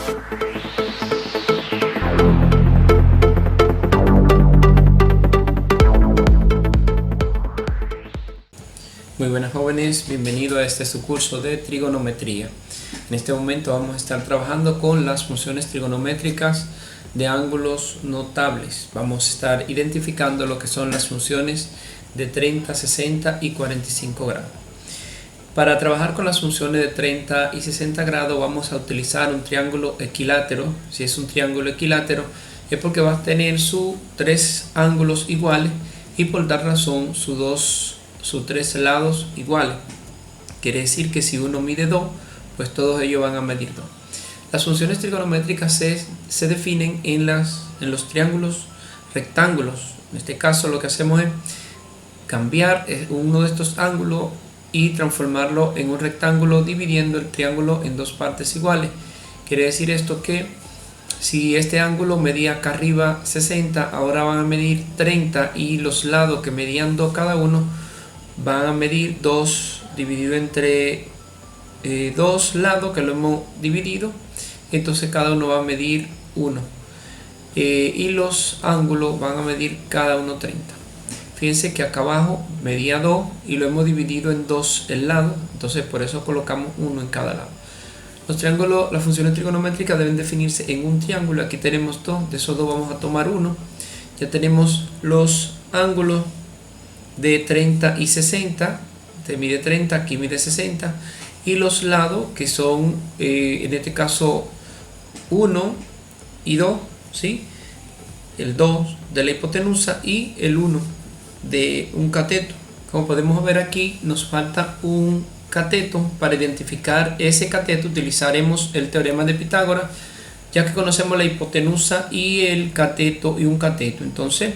Muy buenas jóvenes, bienvenido a este su curso de trigonometría. En este momento vamos a estar trabajando con las funciones trigonométricas de ángulos notables. Vamos a estar identificando lo que son las funciones de 30, 60 y 45 grados. Para trabajar con las funciones de 30 y 60 grados vamos a utilizar un triángulo equilátero. Si es un triángulo equilátero es porque va a tener sus tres ángulos iguales y por tal razón sus tres lados iguales. Quiere decir que si uno mide 2, pues todos ellos van a medir 2. Las funciones trigonométricas se definen en los triángulos rectángulos. En este caso lo que hacemos es cambiar uno de estos ángulos y transformarlo en un rectángulo dividiendo el triángulo en dos partes iguales. Quiere decir esto que si este ángulo medía acá arriba 60, ahora van a medir 30 y los lados que medían 2 cada uno van a medir 2 dividido entre dos lados que lo hemos dividido, entonces cada uno va a medir 1 y los ángulos van a medir cada uno 30. Fíjense que acá abajo medía 2 y lo hemos dividido en 2 el lado, entonces por eso colocamos 1 en cada lado. Los triángulos, las funciones trigonométricas deben definirse en un triángulo. Aquí tenemos 2, de esos 2 vamos a tomar 1. Ya tenemos los ángulos de 30 y 60, te mide 30, aquí mide 60, y los lados que son en este caso 1 y 2, ¿sí? El 2 de la hipotenusa y el 1 de un cateto. Como podemos ver aquí nos falta un cateto. Para identificar ese cateto utilizaremos el teorema de Pitágoras, ya que conocemos la hipotenusa y el cateto y un cateto. Entonces,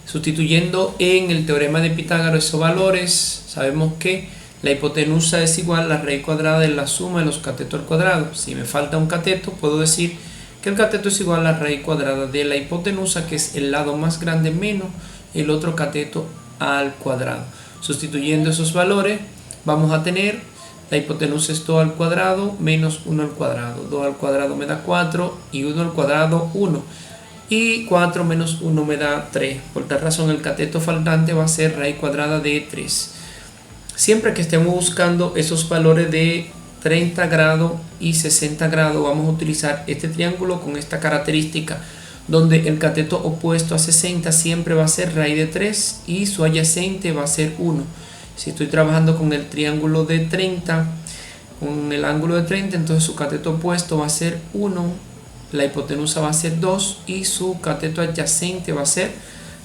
sustituyendo en el teorema de Pitágoras esos valores, sabemos que la hipotenusa es igual a la raíz cuadrada de la suma de los catetos al cuadrado. Si me falta un cateto, puedo decir que el cateto es igual a la raíz cuadrada de la hipotenusa, que es el lado más grande, menos el otro cateto al cuadrado. Sustituyendo esos valores, vamos a tener la hipotenusa es 2 al cuadrado menos 1 al cuadrado. 2 al cuadrado me da 4 y 1 al cuadrado 1. Y 4 menos 1 me da 3. Por tal razón el cateto faltante va a ser raíz cuadrada de 3. Siempre que estemos buscando esos valores de 30 grados y 60 grados, vamos a utilizar este triángulo con esta característica, donde el cateto opuesto a 60 siempre va a ser raíz de 3 y su adyacente va a ser 1. Si estoy trabajando con el triángulo de 30, con el ángulo de 30, entonces su cateto opuesto va a ser 1, la hipotenusa va a ser 2 y su cateto adyacente va a ser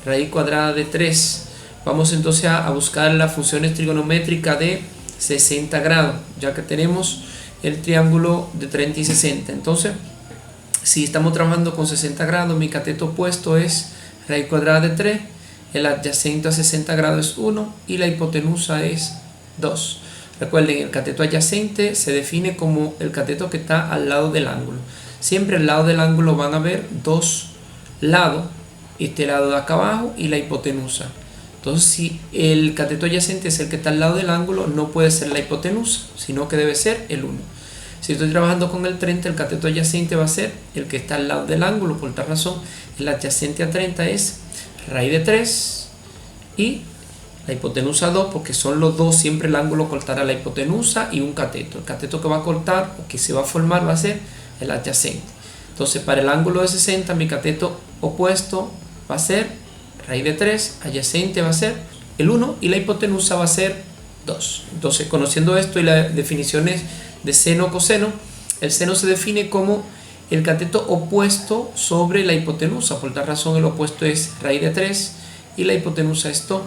raíz cuadrada de 3. Vamos entonces a buscar las funciones trigonométricas de 60 grados, ya que tenemos el triángulo de 30 y 60. Entonces, si estamos trabajando con 60 grados, mi cateto opuesto es raíz cuadrada de 3, el adyacente a 60 grados es 1 y la hipotenusa es 2. Recuerden, el cateto adyacente se define como el cateto que está al lado del ángulo. Siempre al lado del ángulo van a haber dos lados, este lado de acá abajo y la hipotenusa. Entonces, si el cateto adyacente es el que está al lado del ángulo, no puede ser la hipotenusa, sino que debe ser el 1. Si estoy trabajando con el 30, el cateto adyacente va a ser el que está al lado del ángulo. Por tal razón, el adyacente a 30 es raíz de 3 y la hipotenusa 2, porque son los dos, siempre el ángulo cortará la hipotenusa y un cateto. El cateto que va a cortar o que se va a formar va a ser el adyacente. Entonces, para el ángulo de 60, mi cateto opuesto va a ser raíz de 3, adyacente va a ser el 1 y la hipotenusa va a ser 2. Entonces, conociendo esto y las definiciones de seno o coseno, el seno se define como el cateto opuesto sobre la hipotenusa. Por tal razón, el opuesto es raíz de 3 y la hipotenusa es 2.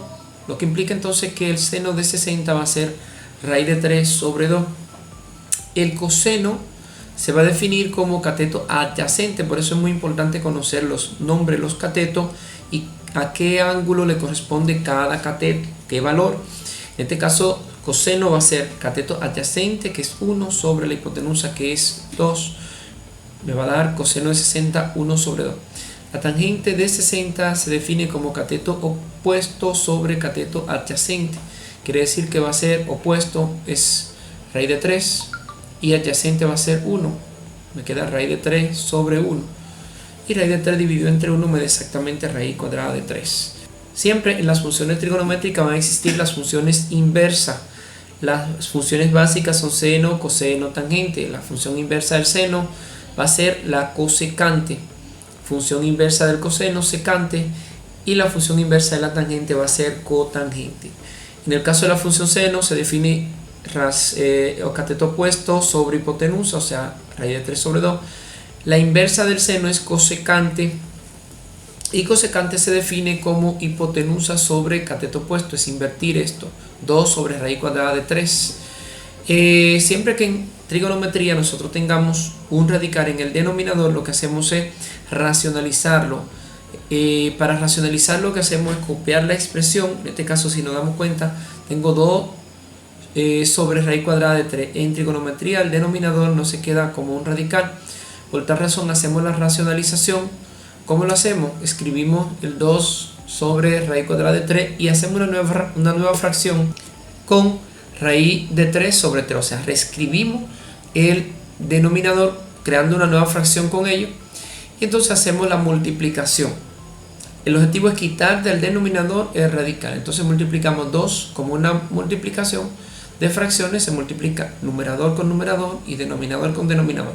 Lo que implica entonces que el seno de 60 va a ser raíz de 3 sobre 2. El coseno se va a definir como cateto adyacente, por eso es muy importante conocer los nombres de los catetos y a qué ángulo le corresponde cada cateto, qué valor. En este caso, coseno va a ser cateto adyacente, que es 1 sobre la hipotenusa, que es 2. Me va a dar coseno de 60, 1 sobre 2. La tangente de 60 se define como cateto opuesto sobre cateto adyacente. Quiere decir que va a ser opuesto, es raíz de 3, y adyacente va a ser 1. me queda raíz de 3 sobre 1. Y raíz de 3 dividido entre 1 me da exactamente raíz cuadrada de 3. Siempre en las funciones trigonométricas van a existir las funciones inversas. Las funciones básicas son seno, coseno, tangente. La función inversa del seno va a ser la cosecante. Función inversa del coseno, secante. Y la función inversa de la tangente va a ser cotangente. En el caso de la función seno se define cateto opuesto sobre hipotenusa, o sea, raíz de 3 sobre 2. La inversa del seno es cosecante. Y cosecante se define como hipotenusa sobre cateto opuesto, es invertir esto, 2 sobre raíz cuadrada de 3. Siempre que en trigonometría nosotros tengamos un radical en el denominador, lo que hacemos es racionalizarlo. Para racionalizar lo que hacemos es copiar la expresión. En este caso, si nos damos cuenta, tengo 2 sobre raíz cuadrada de 3. En trigonometría el denominador no se queda como un radical. Por tal razón hacemos la racionalización. ¿Cómo lo hacemos? Escribimos el 2 sobre raíz cuadrada de 3 y hacemos una nueva fracción con raíz de 3 sobre 3. O sea, reescribimos el denominador creando una nueva fracción con ello. Y entonces hacemos la multiplicación. El objetivo es quitar del denominador el radical. Entonces multiplicamos 2 como una multiplicación de fracciones. Se multiplica numerador con numerador y denominador con denominador.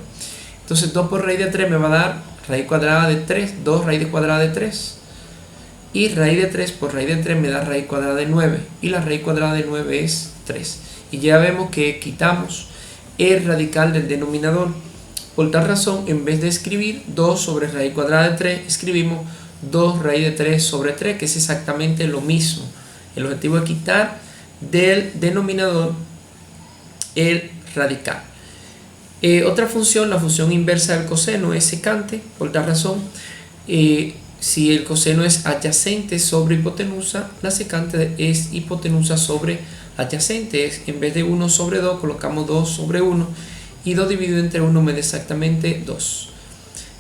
Entonces 2 por raíz de 3 me va a dar raíz cuadrada de 3, 2 raíz cuadrada de 3. Y raíz de 3 por raíz de 3 me da raíz cuadrada de 9. Y la raíz cuadrada de 9 es 3. Y ya vemos que quitamos el radical del denominador. Por tal razón, en vez de escribir 2 sobre raíz cuadrada de 3, escribimos 2 raíz de 3 sobre 3, que es exactamente lo mismo. El objetivo es quitar del denominador el radical. Otra función, la función inversa del coseno, es secante. Por tal razón, si el coseno es adyacente sobre hipotenusa, la secante es hipotenusa sobre adyacente. En vez de 1 sobre 2, colocamos 2 sobre 1. Y 2 dividido entre 1 me da exactamente 2.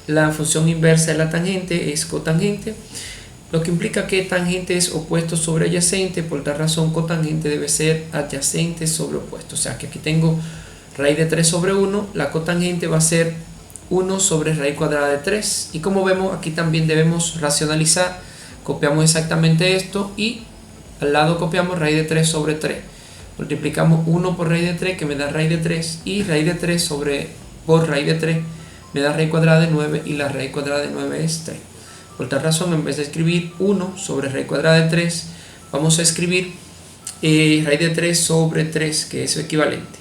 La función inversa de la tangente es cotangente, lo que implica que tangente es opuesto sobre adyacente. Por tal razón, cotangente debe ser adyacente sobre opuesto. O sea que aquí tengo raíz de 3 sobre 1, la cotangente va a ser 1 sobre raíz cuadrada de 3. Y como vemos, aquí también debemos racionalizar. Copiamos exactamente esto y al lado copiamos raíz de 3 sobre 3. Multiplicamos 1 por raíz de 3, que me da raíz de 3, y raíz de 3 por raíz de 3 me da raíz cuadrada de 9, y la raíz cuadrada de 9 es 3. Por tal razón, en vez de escribir 1 sobre raíz cuadrada de 3, vamos a escribir raíz de 3 sobre 3, que es su equivalente.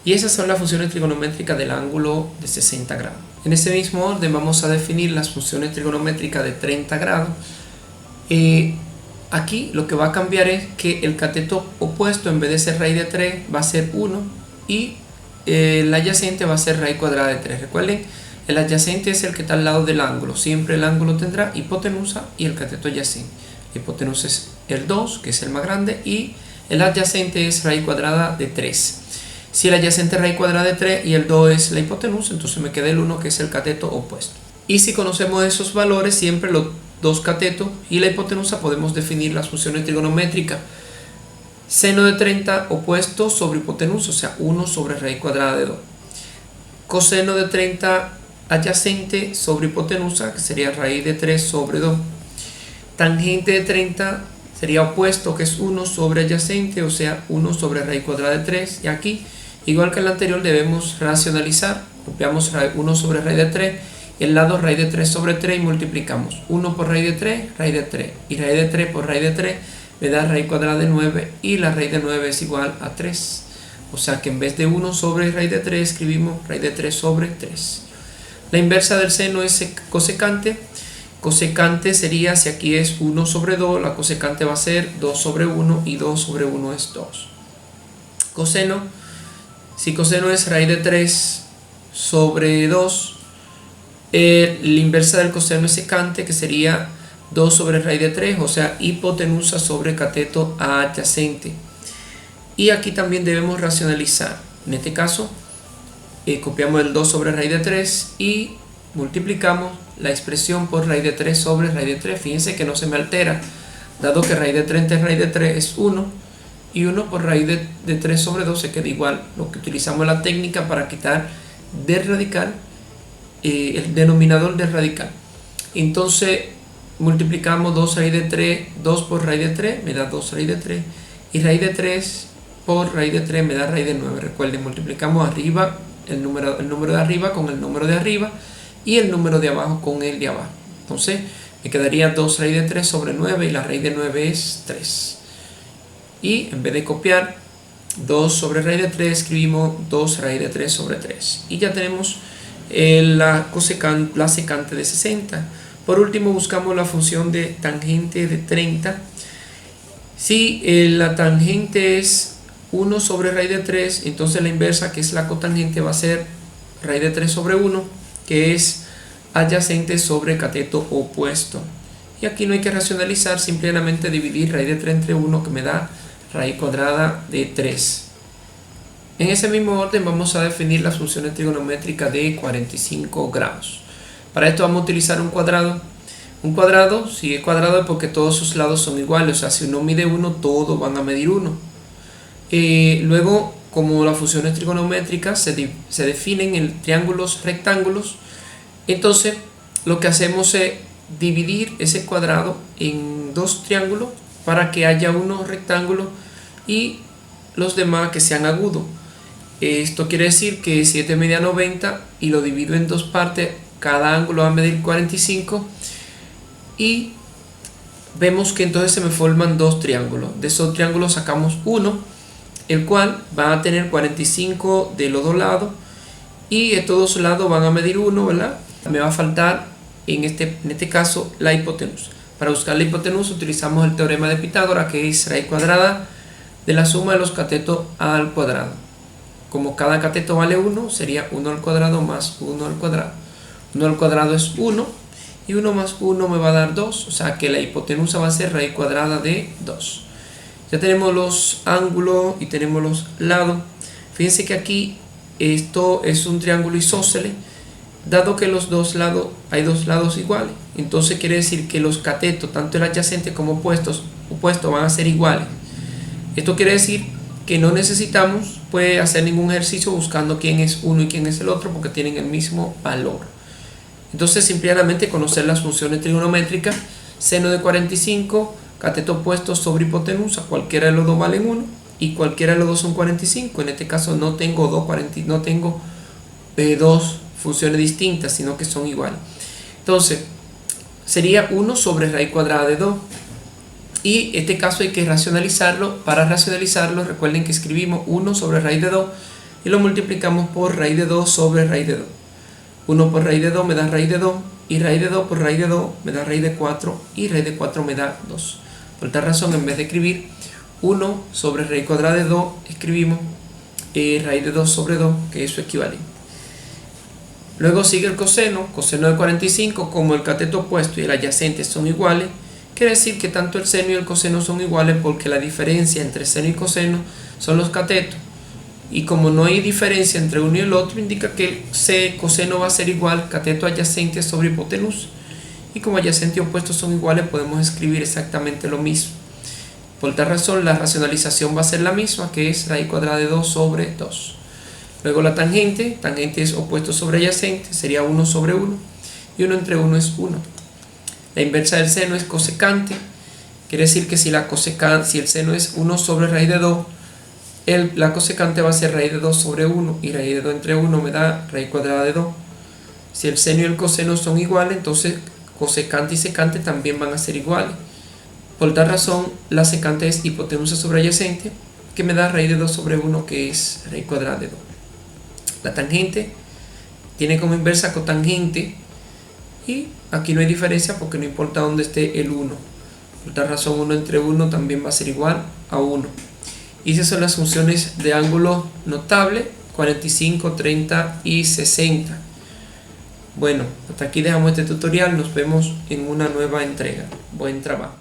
Y esas son las funciones trigonométricas del ángulo de 60 grados. En ese mismo orden vamos a definir las funciones trigonométricas de 30 grados. Aquí lo que va a cambiar es que el cateto opuesto, en vez de ser raíz de 3, va a ser 1, y el adyacente va a ser raíz cuadrada de 3. Recuerden, el adyacente es el que está al lado del ángulo. Siempre el ángulo tendrá hipotenusa y el cateto adyacente. La hipotenusa es el 2, que es el más grande, y el adyacente es raíz cuadrada de 3. Si el adyacente es raíz cuadrada de 3 y el 2 es la hipotenusa, entonces me queda el 1, que es el cateto opuesto. Y si conocemos esos valores, siempre los dos catetos y la hipotenusa, podemos definir las funciones trigonométricas. Seno de 30 opuesto sobre hipotenusa, o sea, 1 sobre raíz cuadrada de 2. Coseno de 30 adyacente sobre hipotenusa, que sería raíz de 3 sobre 2. Tangente de 30 sería opuesto, que es 1 sobre adyacente, o sea, 1 sobre raíz cuadrada de 3. Y aquí, igual que el anterior, debemos racionalizar. Copiamos 1 sobre raíz de 3, el lado raíz de 3 sobre 3, y multiplicamos 1 por raíz de 3, raíz de 3. Y raíz de 3 por raíz de 3 me da raíz cuadrada de 9, y la raíz de 9 es igual a 3. O sea que en vez de 1 sobre raíz de 3, escribimos raíz de 3 sobre 3. La inversa del seno es cosecante. Cosecante sería, si aquí es 1 sobre 2, la cosecante va a ser 2 sobre 1, y 2 sobre 1 es 2. Coseno, si coseno es raíz de 3 sobre 2, la inversa del coseno es secante, que sería 2 sobre raíz de 3, o sea, hipotenusa sobre cateto adyacente. Y aquí también debemos racionalizar. En este caso, copiamos el 2 sobre raíz de 3 y multiplicamos la expresión por raíz de 3 sobre raíz de 3. Fíjense que no se me altera, dado que raíz de 30 es raíz de 3 es 1, y 1 por raíz de 3 sobre 2 se queda igual. Lo que utilizamos la técnica para quitar del radical el denominador del radical. Entonces multiplicamos 2 raíz de 3, 2 por raíz de 3 me da 2 raíz de 3, y raíz de 3 por raíz de 3 me da raíz de 9. Recuerden, multiplicamos arriba el número de arriba con el número de arriba y el número de abajo con el de abajo. Entonces me quedaría 2 raíz de 3 sobre 9 y la raíz de 9 es 3. Y en vez de copiar 2 sobre raíz de 3, escribimos 2 raíz de 3 sobre 3. Y ya tenemos la secante de 60. Por último, buscamos la función de tangente de 30. Si la tangente es 1 sobre raíz de 3, entonces la inversa, que es la cotangente, va a ser raíz de 3 sobre 1, que es adyacente sobre cateto opuesto. Y aquí no hay que racionalizar, simplemente dividir raíz de 3 entre 1, que me da raíz cuadrada de 3. En ese mismo orden vamos a definir las funciones trigonométricas de 45 grados. Para esto vamos a utilizar un cuadrado. Un cuadrado, si es cuadrado es porque todos sus lados son iguales, o sea, si uno mide 1, todos van a medir 1. Luego, como las funciones trigonométricas se definen en triángulos rectángulos, entonces lo que hacemos es dividir ese cuadrado en dos triángulos para que haya uno rectángulo y los demás que sean agudos. Esto quiere decir que si este medía 90 y lo divido en dos partes, cada ángulo va a medir 45, y vemos que entonces se me forman dos triángulos. De esos triángulos sacamos uno, el cual va a tener 45 de los dos lados, y estos dos lados van a medir 1, ¿verdad? Me va a faltar en este caso la hipotenusa. Para buscar la hipotenusa utilizamos el teorema de Pitágoras, que es raíz cuadrada de la suma de los catetos al cuadrado. Como cada cateto vale 1, sería 1 al cuadrado más 1 al cuadrado. 1 al cuadrado es 1, y 1 más 1 me va a dar 2, o sea que la hipotenusa va a ser raíz cuadrada de 2. Ya tenemos los ángulos y tenemos los lados. Fíjense que aquí esto es un triángulo isósceles, dado que los dos lados, hay dos lados iguales. Entonces quiere decir que los catetos, tanto el adyacente como opuestos van a ser iguales. Esto quiere decir que no necesitamos hacer ningún ejercicio buscando quién es uno y quién es el otro, porque tienen el mismo valor. Entonces simplemente conocer las funciones trigonométricas: seno de 45, cateto opuesto sobre hipotenusa, cualquiera de los dos valen 1 y cualquiera de los dos son 45. En este caso no tengo dos funciones distintas, sino que son iguales. Entonces sería 1 sobre raíz cuadrada de 2, y este caso hay que racionalizarlo. Para racionalizarlo, recuerden que escribimos 1 sobre raíz de 2 y lo multiplicamos por raíz de 2 sobre raíz de 2. 1 por raíz de 2 me da raíz de 2, y raíz de 2 por raíz de 2 me da raíz de 4, y raíz de 4 me da 2. Por tal razón, en vez de escribir 1 sobre raíz cuadrada de 2, escribimos raíz de 2 sobre 2, que es su equivalente. Luego sigue el coseno de 45. Como el cateto opuesto y el adyacente son iguales, quiere decir que tanto el seno y el coseno son iguales, porque la diferencia entre seno y coseno son los catetos. Y como no hay diferencia entre uno y el otro, indica que el coseno va a ser igual cateto adyacente sobre hipotenusa. Y como adyacente y opuesto son iguales, podemos escribir exactamente lo mismo. Por tal razón, la racionalización va a ser la misma, que es raíz cuadrada de 2 sobre 2. Luego la tangente es opuesto sobre adyacente, sería 1 sobre 1, y 1 entre 1 es 1. La inversa del seno es cosecante, quiere decir que si el seno es 1 sobre raíz de 2, la cosecante va a ser raíz de 2 sobre 1, y raíz de 2 entre 1 me da raíz cuadrada de 2. Si el seno y el coseno son iguales, entonces cosecante y secante también van a ser iguales. Por tal razón, la secante es hipotenusa sobre adyacente, que me da raíz de 2 sobre 1, que es raíz cuadrada de 2. La tangente tiene como inversa cotangente, y aquí no hay diferencia porque no importa dónde esté el 1. Por tal razón, 1 entre 1 también va a ser igual a 1. Y esas son las funciones de ángulo notable: 45, 30 y 60. Bueno, hasta aquí dejamos este tutorial. Nos vemos en una nueva entrega. Buen trabajo.